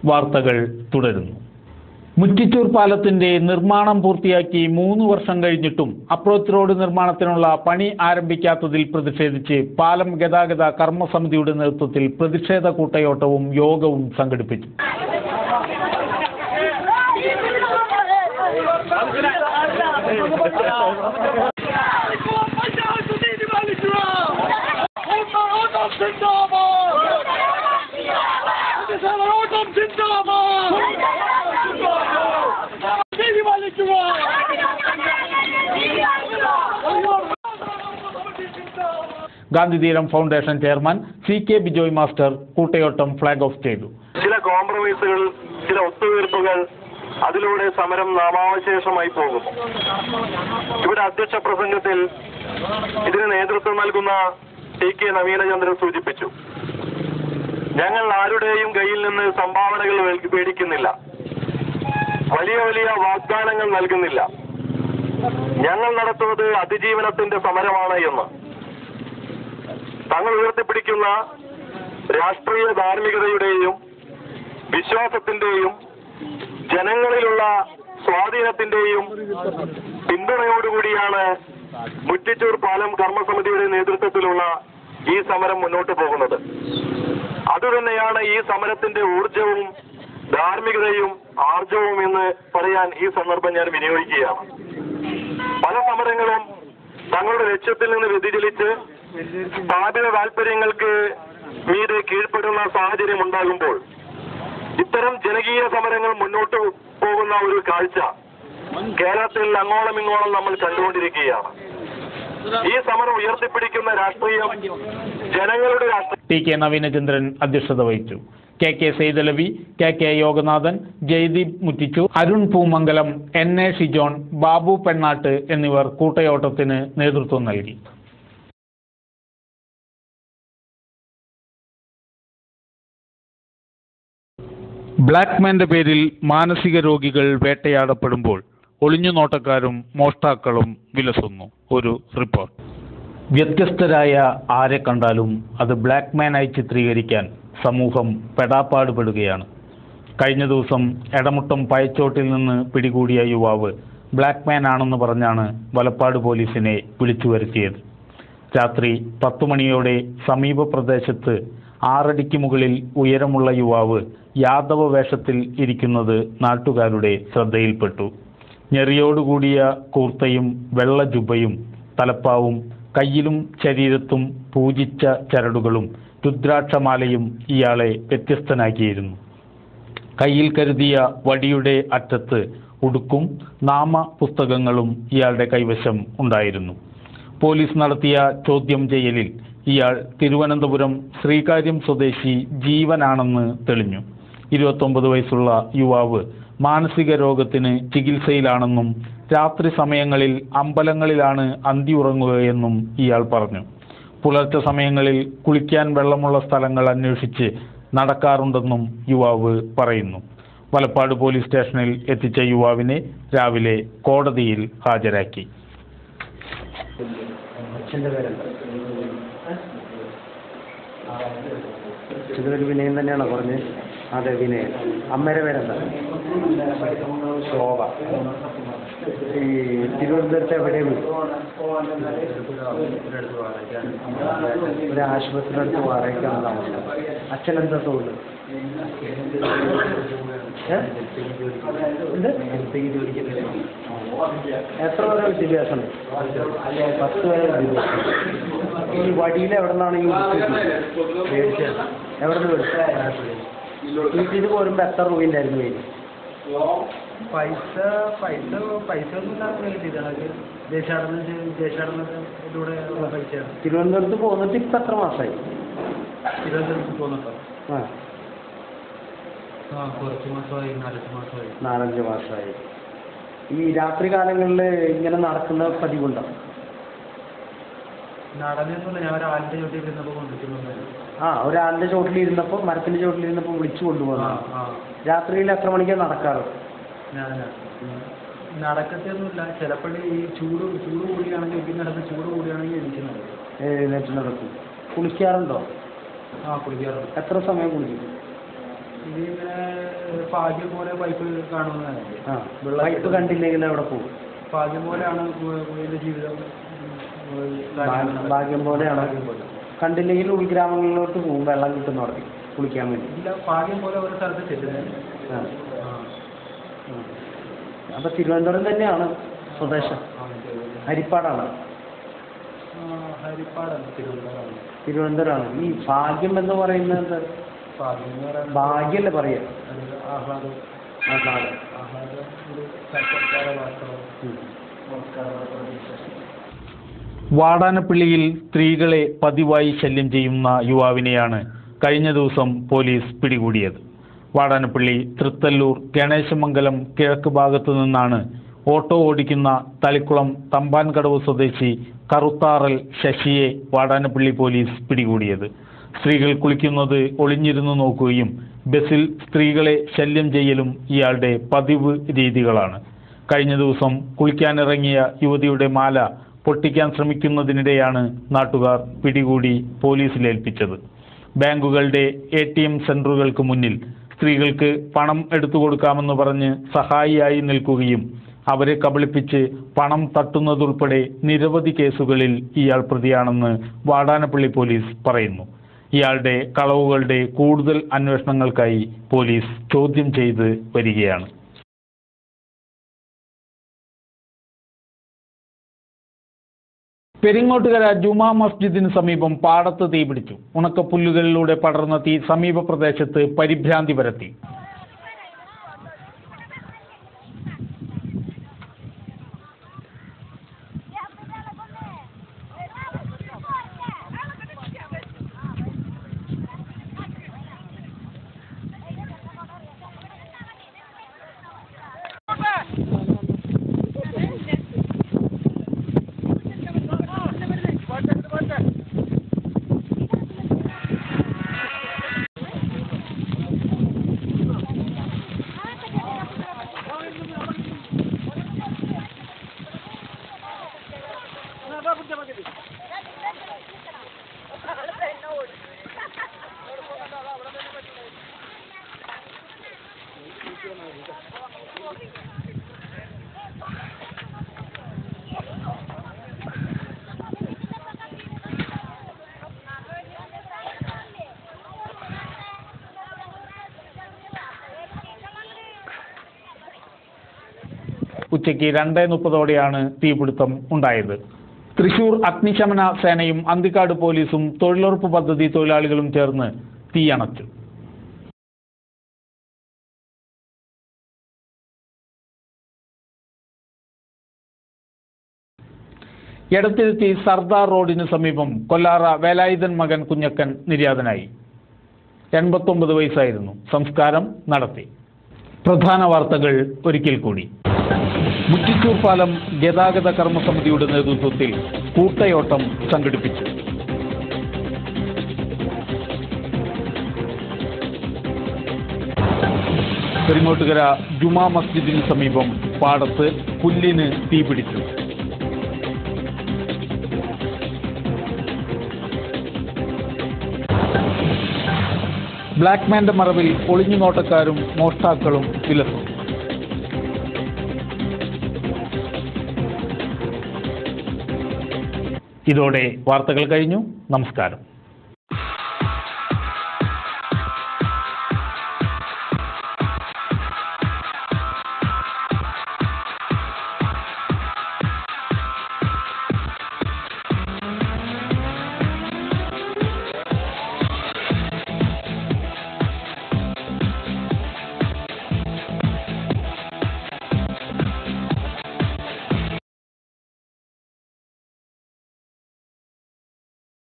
വാർത്തകൾ തുടരുന്നു. മുറ്റിച്ചൂർ പാലത്തിന്റെ നിർമ്മാണം പൂർത്തിയാക്കി 3 വർഷം കഴിഞ്ഞിട്ടും അപ്രോച്ച് റോഡ് നിർമ്മാണത്തിനുള്ള പണി ആരംഭിക്കാത്തതിൽ പ്രതിഷേധിച്ച് പാലം ഗതാഗത കർമ്മസമിതിയുടെ നേതൃത്വത്തിൽ പ്രതിഷേധ കൂട്ടയോട്ടവും യോഗവും സംഘടിപ്പിച്ചു. Gandhitheeram foundation chairman CK Bijoy master കൂട്ടയോട്ടം ഫ്ലാഗ് ഓഫ് ചെയ്തു. ചില കോംപ്രമൈസുകൾ, ചില ഒത്തുതീർപ്പുകൾ, അതിലൂടെ സമരം നാമാവശേഷമായി പോകും. ഇവിടെ അധ്യക്ഷ പ്രസംഗത്തിൽ ഇതിന് നേതൃത്വം നൽകുന്ന TK നവീനചന്ദ്രൻ സൂചിപ്പിച്ചു, ഞങ്ങൾ ആരുടെയും കയ്യിൽ നിന്ന് സംഭാവനകൾ മേടിക്കുന്നില്ല, വലിയ വലിയ വാഗ്ദാനങ്ങൾ നൽകുന്നില്ല, ഞങ്ങൾ നടത്തുന്നത് അതിജീവനത്തിന്റെ സമരമാണ് എന്ന്. തങ്ങൾ ഉയർത്തിപ്പിടിക്കുന്ന രാഷ്ട്രീയ ധാർമ്മികതയുടെയും വിശ്വാസത്തിന്റെയും ജനങ്ങളിലുള്ള സ്വാധീനത്തിന്റെയും പിന്തുണയോടുകൂടിയാണ് മുറ്റിച്ചൂർ പാലം കർമ്മസമിതിയുടെ നേതൃത്വത്തിലുള്ള ഈ സമരം മുന്നോട്ട് പോകുന്നത്. അതുതന്നെയാണ് ഈ സമരത്തിന്റെ ഊർജവും ധാർമ്മികതയും ആർജവും എന്ന് പറയാൻ ഈ സന്ദർഭം ഞാൻ വിനിയോഗിക്കുകയാണ്. പല സമരങ്ങളും തങ്ങളുടെ ലക്ഷ്യത്തിൽ നിന്ന് വ്യതിചലിച്ച് സ്ഥാപിത താൽപര്യങ്ങൾക്ക് മീതെ കീഴ്പ്പെടുന്ന സാഹചര്യം ഉണ്ടാകുമ്പോൾ ഇത്തരം ജനകീയ സമരങ്ങൾ മുന്നോട്ട് പോകുന്ന ഒരു കാഴ്ച കേരളത്തിൽ അങ്ങോളം ഇങ്ങോളം നമ്മൾ കണ്ടുകൊണ്ടിരിക്കുകയാണ്. ഈ സമരം ഉയർത്തിപ്പിടിക്കുന്ന രാഷ്ട്രീയം ജനങ്ങളുടെ രാഷ്ട്രീയം. TK നവീനചന്ദ്രൻ അധ്യക്ഷത വഹിച്ചു. KK Saidalavi, KK Yoganathan, Jaideep Muttichur, Arun Poomangalam, NA Shijon, Babu പെണ്ണാട്ട് എന്നിവർ കൂട്ടയോട്ടത്തിന് നേതൃത്വം നൽകി. ബ്ലാക്ക്മാന്റെ പേരിൽ മാനസിക രോഗികൾ വേട്ടയാടപ്പെടുമ്പോൾ ഒളിഞ്ഞുനോട്ടക്കാരും മോഷ്ടാക്കളും വിലസുന്നു. ഒരു റിപ്പോർട്ട്. വ്യത്യസ്തരായ ആരെ കണ്ടാലും അത് ബ്ലാക്ക്മാനായി ചിത്രീകരിക്കാൻ സമൂഹം പെടാപ്പാടുപെടുകയാണ്. കഴിഞ്ഞ ദിവസം എടമുട്ടം പയച്ചോട്ടിൽ നിന്ന് പിടികൂടിയ യുവാവ് ബ്ലാക്ക്മാൻ ആണെന്ന് പറഞ്ഞാണ് വലപ്പാട് പോലീസിനെ വിളിച്ചു വരുത്തിയത്. രാത്രി 10 മണിയോടെ സമീപ പ്രദേശത്ത് 6 അടിക്ക് മുകളിൽ ഉയരമുള്ള യുവാവ് യാദവ വേഷത്തിൽ ഇരിക്കുന്നത് നാട്ടുകാരുടെ ശ്രദ്ധയിൽപ്പെട്ടു. ഞെറിയോടുകൂടിയ കൂർത്തയും വെള്ള ജുബയും തലപ്പാവും കയ്യിലും ശരീരത്തും പൂജിച്ച ചരടുകളും രുദ്രാക്ഷമാലയും ഇയാളെ വ്യത്യസ്തനാക്കിയിരുന്നു. കയ്യിൽ കരുതിയ വടിയുടെ അറ്റത്ത് ഉടുക്കും നാമ പുസ്തകങ്ങളും ഇയാളുടെ കൈവശം ഉണ്ടായിരുന്നു. പോലീസ് നടത്തിയ ചോദ്യം ചെയ്യലിൽ ഇയാൾ തിരുവനന്തപുരം ശ്രീകാര്യം സ്വദേശി ജീവനാണെന്ന് തെളിഞ്ഞു. 29 വയസ്സുള്ള യുവാവ് മാനസിക രോഗത്തിന് ചികിത്സയിലാണെന്നും രാത്രി സമയങ്ങളിൽ അമ്പലങ്ങളിലാണ് അന്തിയുറങ്ങുകയെന്നും ഇയാൾ പറഞ്ഞു. പുലർച്ചെ സമയങ്ങളിൽ കുളിക്കാൻ വെള്ളമുള്ള സ്ഥലങ്ങൾ അന്വേഷിച്ച് നടക്കാറുണ്ടെന്നും യുവാവ് പറയുന്നു. വലപ്പാട് പോലീസ് സ്റ്റേഷനിൽ എത്തിച്ച യുവാവിനെ രാവിലെ കോടതിയിൽ ഹാജരാക്കി. വിനയൻ തന്നെയാണോ പറഞ്ഞത്? അതെ, വിനയൻ. അമ്മയുടെ പേരെന്താ? ശോഭ. ഈ തിരുവനന്തപുരത്ത് എവിടെയാണ്? ഒരു ആശുപത്രിയുടെ അടുത്ത് വാടകയ്ക്കാണ് താമസം. അച്ഛൻ എന്താ തോന്നുന്നു? എത്ര വരെ വിദ്യാഭ്യാസമുണ്ട്? 10 വരെ വിദ്യാഭ്യാസം. ഈ വടിയിൽ എവിടെ നിന്നാണ് ഈ എവിടെ നിന്ന് മേടിച്ചത്? വീട്ടിൽ പോരുമ്പോൾ എത്ര രൂപ ഉണ്ടായിരുന്നു കയ്യിൽ? പൈസ തിരുവനന്തപുരത്ത് പോന്നിട്ട് ഇപ്പം എത്ര മാസമായി? തിരുവനന്തപുരത്ത് പോന്നിട്ടോ? ആ, 4-5 മാസമായി. ഈ രാത്രി കാലങ്ങളിൽ ഇങ്ങനെ നടക്കുന്ന പതിവുണ്ടോ? നടന്നൊന്നുമില്ല, ഞാൻ ഒരാളിന്റെ ചോട്ടിലിരുന്നപ്പോൾ കൊണ്ടിട്ടുണ്ടായിരുന്നു. ഒരാളിന്റെ ചോട്ടിലിരുന്നപ്പോൾ, മരത്തിന്റെ ചോട്ടിലിരുന്നപ്പോൾ വിളിച്ചു കൊണ്ടുപോകുന്നു. രാത്രിയിൽ എത്ര മണിക്കാണ് നടക്കാറ്? നടക്കത്തൊന്നുമില്ല, ചിലപ്പോൾ ഈ ചൂട് കൂടിയാണെങ്കിൽ എനിക്ക് നടന്ന്, ചൂട് കൂടിയാണെങ്കിൽ എഴുന്നേറ്റ് നടക്കും. കുളിക്കാറുണ്ടോ? കുളിക്കാറുണ്ട്. എത്ര സമയം കുളിക്കും? ഇതിങ്ങനെ ഭാഗ്യം പോലെ പൈപ്പ് കാണുന്നതാണ്. ആ പൈപ്പ് കണ്ടില്ലെങ്കിൽ അവിടെ പോകും. ഭാഗ്യം പോലെയാണ് പുള്ളിയുടെ ജീവിതം. ഭാഗ്യം പോലെയാണ്. കണ്ടില്ലെങ്കിൽ ഉൾഗ്രാമങ്ങളിലോട്ട് പോകും വെള്ളം കിട്ടുന്നവർക്ക് കുളിക്കാൻ വേണ്ടി. ഇല്ല, ഭാഗ്യം പോലെ ഒരു സ്ഥലത്ത് ചെല്ലുന്നത്. അപ്പൊ തിരുവനന്തപുരം തന്നെയാണ് സ്വദേശം. ഹരിപ്പാടാണ്. ഹരിപ്പാടാണ്, തിരുവനന്തപുരമാണ്. ഈ ഭാഗ്യം എന്ന് പറയുന്നത് ഭാഗ്യല്ലേ പറയാ. ആഹ്ലാദം. വാടാനപ്പള്ളിയിൽ സ്ത്രീകളെ പതിവായി ശല്യം ചെയ്യുന്ന യുവാവിനെയാണ് കഴിഞ്ഞ ദിവസം പോലീസ് പിടികൂടിയത്. വാടാനപ്പള്ളി തൃത്തല്ലൂർ ഗണേശമംഗലം കിഴക്ക് ഭാഗത്തു നിന്നാണ് ഓട്ടോ ഓടിക്കുന്ന തളിക്കുളം തമ്പാൻകടവ് സ്വദേശി കറുത്താറൽ ശശിയെ വാടാനപ്പള്ളി പോലീസ് പിടികൂടിയത്. സ്ത്രീകൾ കുളിക്കുന്നത് ഒളിഞ്ഞിരുന്നു നോക്കുകയും ബസ്സിൽ സ്ത്രീകളെ ശല്യം ചെയ്യലും ഇയാളുടെ പതിവ് രീതികളാണ്. കഴിഞ്ഞ ദിവസം കുളിക്കാനിറങ്ങിയ യുവതിയുടെ മാല പൊട്ടിക്കാൻ ശ്രമിക്കുന്നതിനിടെയാണ് നാട്ടുകാർ പിടികൂടി പോലീസിലേൽപ്പിച്ചത്. ബാങ്കുകളുടെ ATM സെന്ററുകൾക്ക് മുന്നിൽ സ്ത്രീകൾക്ക് പണം എടുത്തു കൊടുക്കാമെന്ന് പറഞ്ഞ് സഹായിയായി നിൽക്കുകയും അവരെ കബളിപ്പിച്ച് പണം തട്ടുന്നതുൾപ്പെടെ നിരവധി കേസുകളിൽ ഇയാൾ പ്രതിയാണെന്ന് വാടാനപ്പള്ളി പോലീസ് പറയുന്നു. ഇയാളുടെ കളവുകളുടെ കൂടുതൽ അന്വേഷണങ്ങൾക്കായി പോലീസ് ചോദ്യം ചെയ്ത് വരികയാണ്. പെരിങ്ങോട്ടുകര ജുമാ മസ്ജിദിന് സമീപം പാടത്ത് തീപിടിച്ചു. ഉണക്കപ്പുല്ലുകളിലൂടെ പടർന്ന തീ സമീപ പ്രദേശത്ത് പരിഭ്രാന്തി പരത്തി. ഉച്ചയ്ക്ക് 2:30ഓടെയാണ് തീപിടുത്തം ഉണ്ടായത്. തൃശൂർ അഗ്നിശമന സേനയും അന്തിക്കാട് പോലീസും തൊഴിലുറപ്പ് പദ്ധതി തൊഴിലാളികളും ചേർന്ന് തീയണച്ചു. എടത്തിരുത്തി സർദാർ റോഡിന് സമീപം കൊല്ലാറ വേലായുധൻ മകൻ കുഞ്ഞക്കൻ നിര്യാതനായി. 89 വയസ്സായിരുന്നു. സംസ്കാരം നടത്തി. പ്രധാന വാർത്തകൾ ഒരിക്കൽ കൂടി. മുറ്റിച്ചൂർ പാലം ഗതാഗത കർമ്മസമിതിയുടെ നേതൃത്വത്തിൽ കൂട്ടയോട്ടം സംഘടിപ്പിച്ചു. പെരിങ്ങോട്ടുകര ജുമാ മസ്ജിദിന് സമീപം പാടത്ത് പുല്ലിന് തീപിടിച്ചു. ബ്ലാക്ക്മാന്റെ മറവിൽ ഒളിഞ്ഞുനോട്ടക്കാരും മോഷ്ടാക്കളും വിലസും. ഇതോടെ വാർത്തകൾ കഴിഞ്ഞു. നമസ്കാരം.